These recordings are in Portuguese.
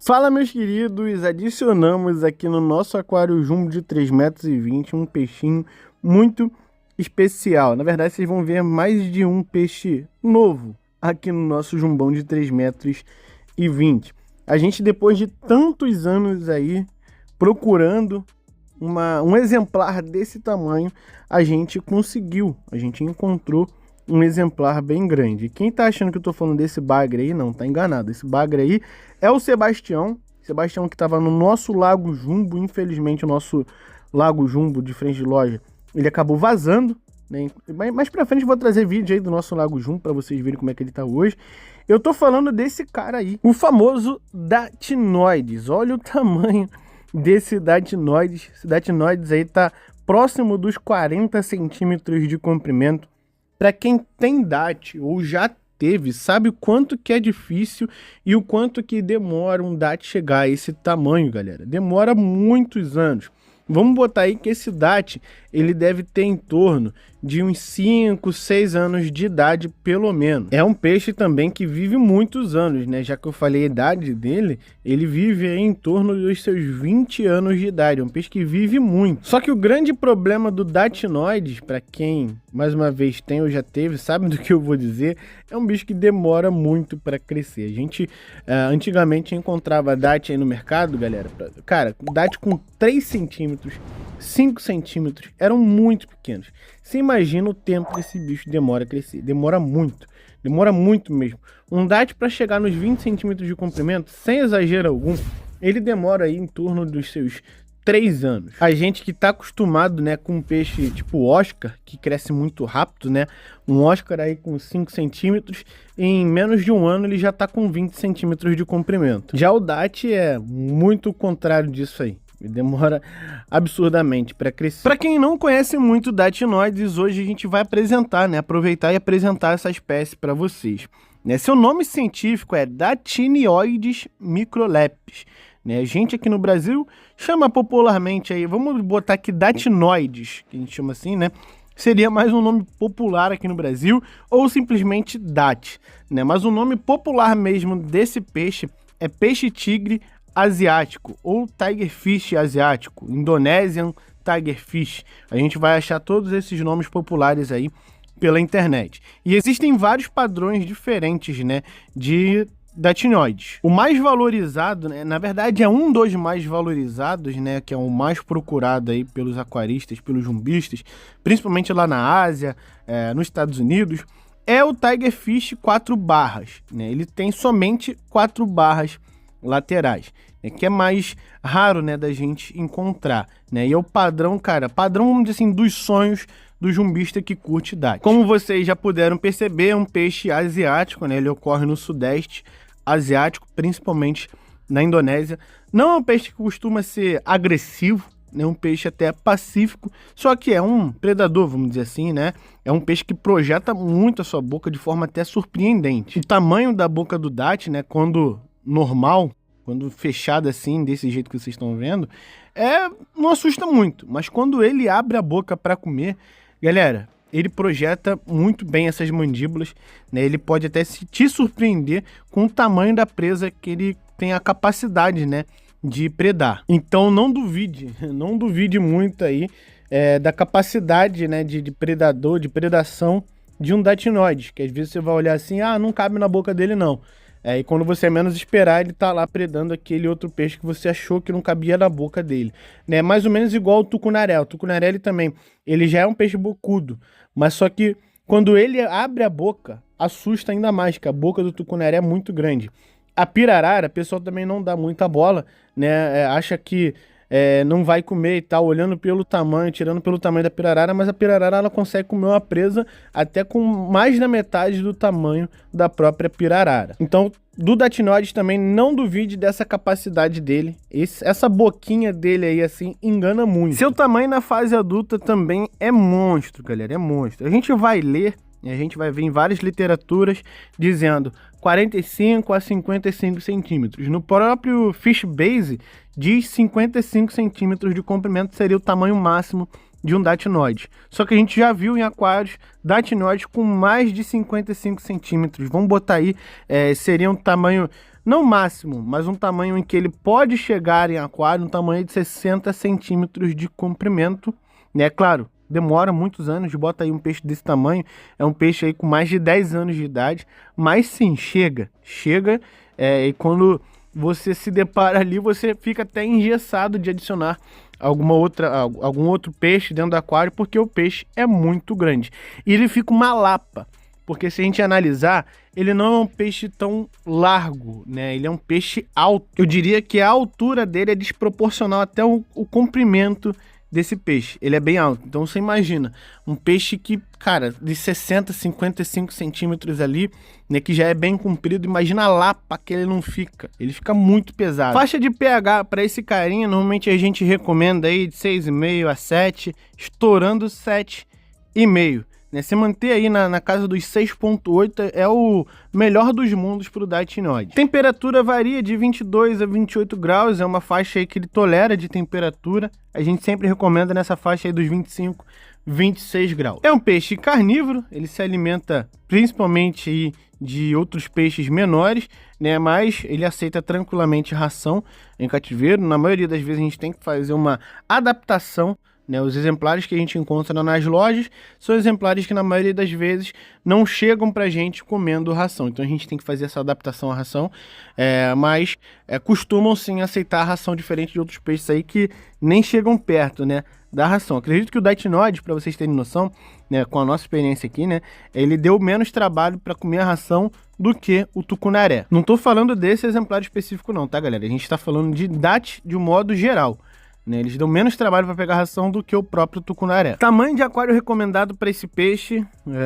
Fala, meus queridos, adicionamos aqui no nosso aquário jumbo de 3,20 metros um peixinho muito especial. Na verdade, vocês vão ver mais de um peixe novo aqui no nosso jumbão de 3,20 metros. A gente, depois de tantos anos aí procurando um exemplar desse tamanho, a gente encontrou um exemplar bem grande. Quem tá achando que eu tô falando desse bagre aí, não, tá enganado. Esse bagre aí é o Sebastião que tava no nosso Lago Jumbo. Infelizmente, o nosso Lago Jumbo de frente de loja, ele acabou vazando, né? Mais pra frente eu vou trazer vídeo aí do nosso Lago Jumbo pra vocês verem como é que ele tá hoje. Eu tô falando desse cara aí, o famoso Datinoides. Olha o tamanho desse Datinoides. Esse Datinoides aí tá próximo dos 40 centímetros de comprimento. Para quem tem DAT ou já teve, sabe o quanto que é difícil e o quanto que demora um DAT chegar a esse tamanho, galera. Demora muitos anos. Vamos botar aí que esse DAT, ele deve ter em torno de uns 5, 6 anos de idade, pelo menos. É um peixe também que vive muitos anos, né? Já que eu falei a idade dele, ele vive aí em torno dos seus 20 anos de idade. É um peixe que vive muito. Só que o grande problema do Datinoides, para quem, mais uma vez, tem ou já teve, sabe do que eu vou dizer, é um bicho que demora muito para crescer. A gente, antigamente, encontrava DAT aí no mercado, galera. Cara, DAT com 3 centímetros, 5 centímetros, eram muito pequenos. Você imagina o tempo que esse bicho demora a crescer. Demora muito mesmo. Um DAT para chegar nos 20 centímetros de comprimento, sem exagero algum, ele demora aí em torno dos seus 3 anos. A gente que tá acostumado, né, com um peixe tipo Oscar, que cresce muito rápido, né? Um Oscar aí com 5 centímetros, em menos de um ano ele já tá com 20 centímetros de comprimento. Já o DAT é muito o contrário disso aí. Demora absurdamente para crescer. Para quem não conhece muito Datinoides, hoje a gente vai apresentar, né? Aproveitar e apresentar essa espécie para vocês. Né? Seu nome científico é Datinioides microlepis. Né? A gente aqui no Brasil chama popularmente aí, vamos botar aqui Datinoides, que a gente chama assim, né? Seria mais um nome popular aqui no Brasil, ou simplesmente DAT. Né? Mas o nome popular mesmo desse peixe é peixe-tigre asiático ou tigerfish asiático, Indonesian tigerfish. A gente vai achar todos esses nomes populares aí pela internet. E existem vários padrões diferentes, né, de Datinoides. O mais valorizado, né, na verdade é um dos mais valorizados, né, que é o mais procurado aí pelos aquaristas, pelos jumbistas, principalmente lá na Ásia, nos Estados Unidos, é o tigerfish 4 barras, né? Ele tem somente 4 barras laterais, né, que é mais raro, né, da gente encontrar, né, e é o padrão, cara, vamos dizer assim, dos sonhos do jumbista que curte DAT. Como vocês já puderam perceber, é um peixe asiático, né, ele ocorre no sudeste asiático, principalmente na Indonésia. Não é um peixe que costuma ser agressivo, né, um peixe até pacífico, só que é um predador, vamos dizer assim, né, é um peixe que projeta muito a sua boca de forma até surpreendente. O tamanho da boca do DAT, né, quando normal, quando fechado assim, desse jeito que vocês estão vendo, não assusta muito. Mas quando ele abre a boca para comer, galera, ele projeta muito bem essas mandíbulas, né? Ele pode até te surpreender com o tamanho da presa que ele tem a capacidade, né, de predar. Então não duvide muito aí da capacidade, né, de predação de um Datinoides, que às vezes você vai olhar assim, não cabe na boca dele não. E quando você menos esperar, ele tá lá predando aquele outro peixe que você achou que não cabia na boca dele. Né? Mais ou menos igual o tucunaré. O tucunaré, ele já é um peixe bocudo, mas só que quando ele abre a boca, assusta ainda mais, que a boca do tucunaré é muito grande. A pirarara, a pessoa também não dá muita bola, né? Acha que não vai comer e tal, olhando pelo tamanho, tirando pelo tamanho da pirarara, mas a pirarara ela consegue comer uma presa até com mais da metade do tamanho da própria pirarara. Então, do Datinoides também não duvide dessa capacidade dele. Essa boquinha dele aí, assim, engana muito. Seu tamanho na fase adulta também é monstro, galera, é monstro. A gente vai ler, a gente vai ver em várias literaturas dizendo 45 a 55 centímetros. No próprio Fishbase diz 55 centímetros de comprimento seria o tamanho máximo de um Datinoide. Só que a gente já viu em aquários Datinoides com mais de 55 centímetros. Vamos botar aí, seria um tamanho não máximo, mas um tamanho em que ele pode chegar em aquário, um tamanho de 60 centímetros de comprimento, né? Claro, demora muitos anos, bota aí um peixe desse tamanho, é um peixe aí com mais de 10 anos de idade, mas sim, chega, e quando você se depara ali, você fica até engessado de adicionar algum outro peixe dentro do aquário, porque o peixe é muito grande. E ele fica uma lapa, porque se a gente analisar, ele não é um peixe tão largo, né? Ele é um peixe alto. Eu diria que a altura dele é desproporcional até o comprimento desse peixe. Ele é bem alto. Então você imagina, um peixe que, cara, de 60, 55 centímetros ali, né, que já é bem comprido, imagina a lapa que ele não fica. Ele fica muito pesado. Faixa de pH para esse carinha, normalmente a gente recomenda aí de 6,5 a 7, estourando 7,5. Né? Se manter aí na casa dos 6,8 é o melhor dos mundos para o Datinioides. Temperatura varia de 22 a 28 graus, é uma faixa aí que ele tolera de temperatura. A gente sempre recomenda nessa faixa aí dos 25, 26 graus. É um peixe carnívoro, ele se alimenta principalmente aí de outros peixes menores, né? Mas ele aceita tranquilamente ração em cativeiro. Na maioria das vezes a gente tem que fazer uma adaptação, né? Os exemplares que a gente encontra nas lojas são exemplares que na maioria das vezes não chegam pra gente comendo ração, então a gente tem que fazer essa adaptação à ração, mas costumam sim aceitar a ração diferente de outros peixes aí que nem chegam perto, né, da ração. Acredito que o Datinioides, para vocês terem noção, né, com a nossa experiência aqui, né, ele deu menos trabalho para comer a ração do que o tucunaré. Não tô falando desse exemplar específico não, tá, galera? A gente tá falando de DAT de um modo geral. Eles dão menos trabalho para pegar ração do que o próprio tucunaré. Tamanho de aquário recomendado para esse peixe,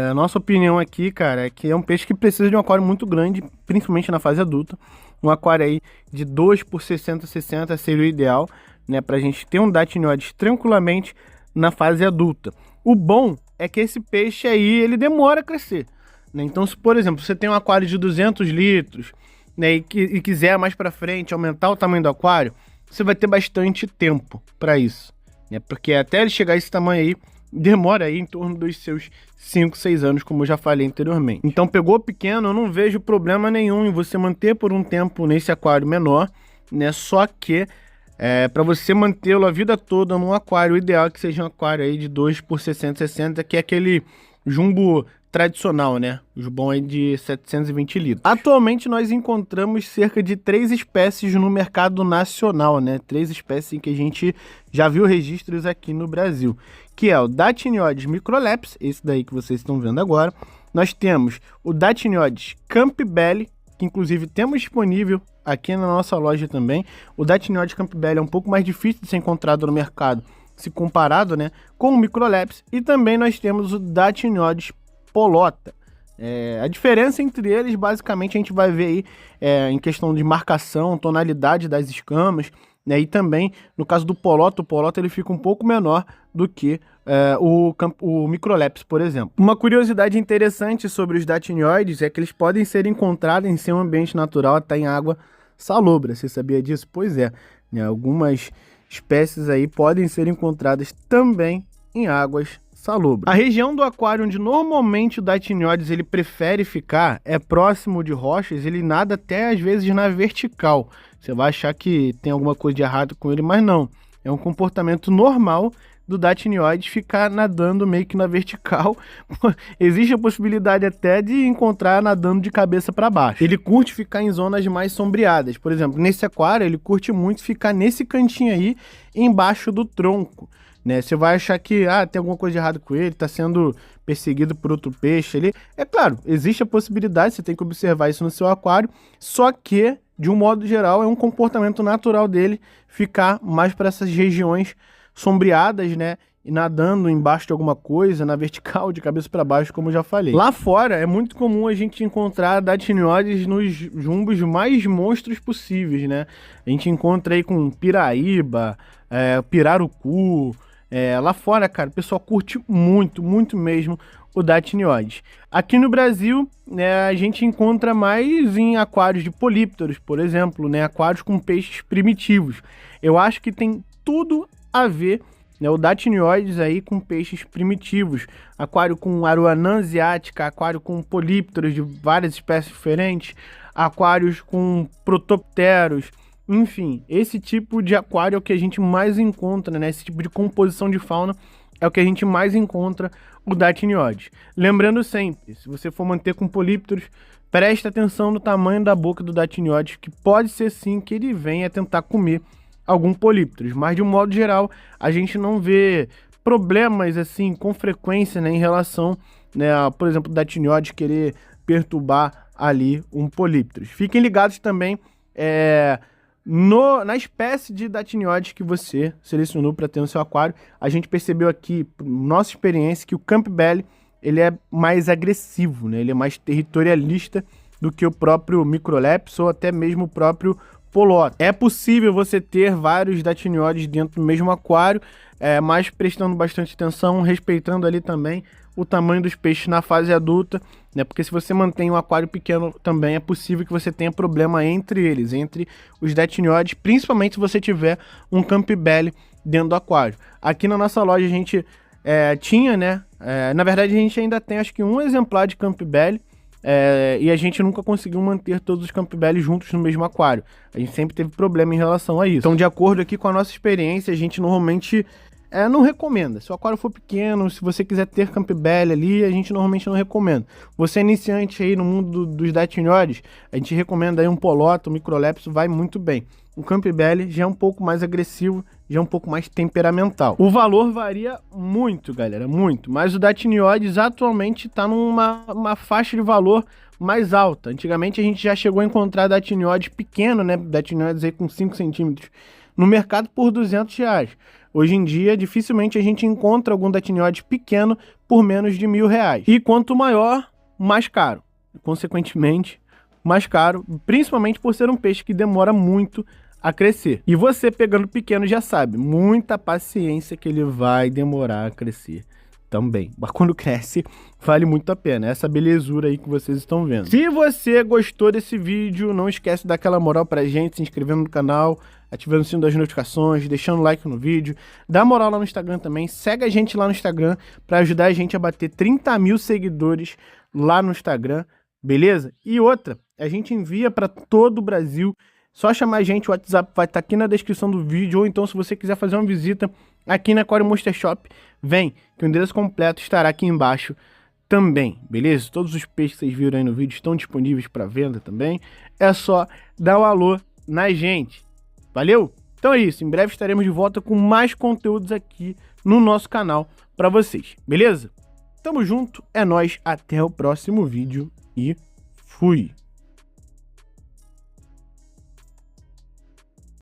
a nossa opinião aqui, cara, é que é um peixe que precisa de um aquário muito grande, principalmente na fase adulta. Um aquário aí de 2 por 60 seria o ideal, né, pra gente ter um Datinioides tranquilamente na fase adulta. O bom é que esse peixe aí, ele demora a crescer, né? Então, se por exemplo, você tem um aquário de 200 litros, né, e quiser mais para frente aumentar o tamanho do aquário, você vai ter bastante tempo para isso, né? Porque até ele chegar a esse tamanho aí, demora aí em torno dos seus 5, 6 anos, como eu já falei anteriormente. Então, pegou pequeno, eu não vejo problema nenhum em você manter por um tempo nesse aquário menor, né? Só que, para você mantê-lo a vida toda num aquário, o ideal é que seja um aquário aí de 2 por 60, que é aquele jumbo tradicional, né? Os bons aí de 720 litros. Atualmente nós encontramos cerca de 3 espécies no mercado nacional, né? 3 espécies em que a gente já viu registros aqui no Brasil, que é o Datinioides microlepis, esse daí que vocês estão vendo agora. Nós temos o Datinioides campbelli, que inclusive temos disponível aqui na nossa loja também. O Datinioides campbelli é um pouco mais difícil de ser encontrado no mercado, se comparado, né, com o microlepis. E também nós temos o Datinioides polota. A diferença entre eles, basicamente, a gente vai ver aí em questão de marcação, tonalidade das escamas, né, e também, no caso do polota, o polota ele fica um pouco menor do que o microlepis, por exemplo. Uma curiosidade interessante sobre os Datinioides é que eles podem ser encontrados em seu ambiente natural até em água salobra. Você sabia disso? Pois é, né, algumas espécies aí podem ser encontradas também em águas salobras. A região do aquário onde normalmente o Datinioides ele prefere ficar é próximo de rochas, ele nada até às vezes na vertical. Você vai achar que tem alguma coisa de errado com ele, mas não. É um comportamento normal do Datinioides ficar nadando meio que na vertical. Existe a possibilidade até de encontrar nadando de cabeça para baixo. Ele curte ficar em zonas mais sombreadas. Por exemplo, nesse aquário ele curte muito ficar nesse cantinho aí, embaixo do tronco, né? Você vai achar que tem alguma coisa de errado com ele, está sendo perseguido por outro peixe. É claro, existe a possibilidade, você tem que observar isso no seu aquário, só que, de um modo geral, é um comportamento natural dele ficar mais para essas regiões sombreadas, né? E nadando embaixo de alguma coisa, na vertical, de cabeça para baixo, como eu já falei. Lá fora, é muito comum a gente encontrar Datinioides nos jumbos mais monstros possíveis, né? A gente encontra aí com piraíba, pirarucu. Lá fora, cara, o pessoal curte muito, muito mesmo o Datinioides. Aqui no Brasil, né, a gente encontra mais em aquários de polípteros, por exemplo, né? Aquários com peixes primitivos. Eu acho que tem tudo a ver, né, o Datinioides aí com peixes primitivos, aquário com aruanã asiática, aquário com polípteros de várias espécies diferentes, aquários com protopteros, enfim, esse tipo de aquário é o que a gente mais encontra, né? Esse tipo de composição de fauna é o que a gente mais encontra o Datiniodes. Lembrando sempre, se você for manter com polípteros, preste atenção no tamanho da boca do Datiniodes, que pode ser sim que ele venha tentar comer algum polípteros, mas de um modo geral a gente não vê problemas assim com frequência, né, em relação, né, a, por exemplo, o Datiniodes querer perturbar ali um polípteros. Fiquem ligados também na espécie de Datiniodes que você selecionou para ter no seu aquário. A gente percebeu aqui, por nossa experiência, que o Campbell ele é mais agressivo, né? Ele é mais territorialista do que o próprio Microlepis ou até mesmo o próprio Polota. É possível você ter vários Datiniodes dentro do mesmo aquário, mas prestando bastante atenção, respeitando ali também o tamanho dos peixes na fase adulta, né? Porque se você mantém um aquário pequeno também é possível que você tenha problema entre eles, entre os Datiniodes, principalmente se você tiver um Campbell dentro do aquário. Aqui na nossa loja a gente tinha, né? Na verdade a gente ainda tem acho que um exemplar de Campbell, e a gente nunca conseguiu manter todos os Campbell juntos no mesmo aquário. A gente sempre teve problema em relação a isso. Então, de acordo aqui com a nossa experiência, a gente normalmente não recomenda. Se o aquário for pequeno, se você quiser ter Campbell ali, a gente normalmente não recomenda. Você é iniciante aí no mundo dos Datiniodes, a gente recomenda aí um Polota, um Microlepis, vai muito bem. O Campbell já é um pouco mais agressivo, já é um pouco mais temperamental. O valor varia muito, galera, muito. Mas o Datiniodes atualmente está numa faixa de valor mais alta. Antigamente a gente já chegou a encontrar Datiniodes pequeno, né? Datiniodes aí com 5 centímetros no mercado por R$200. Hoje em dia, dificilmente a gente encontra algum Datiniodes pequeno por menos de R$1.000. E quanto maior, mais caro. Consequentemente, mais caro, principalmente por ser um peixe que demora muito a crescer. E você pegando pequeno já sabe, muita paciência que ele vai demorar a crescer também. Mas quando cresce, vale muito a pena. Essa belezura aí que vocês estão vendo. Se você gostou desse vídeo, não esquece de dar aquela moral pra gente, se inscrevendo no canal, ativando o sino das notificações, deixando like no vídeo. Dá moral lá no Instagram também. Segue a gente lá no Instagram para ajudar a gente a bater 30 mil seguidores lá no Instagram, beleza? E outra, a gente envia para todo o Brasil. Só chamar a gente, o WhatsApp vai estar aqui na descrição do vídeo, ou então se você quiser fazer uma visita aqui na Aquarium Monster Shop, vem, que o endereço completo estará aqui embaixo também, beleza? Todos os peixes que vocês viram aí no vídeo estão disponíveis para venda também, é só dar um alô na gente, valeu? Então é isso, em breve estaremos de volta com mais conteúdos aqui no nosso canal para vocês, beleza? Tamo junto, é nóis, até o próximo vídeo e fui!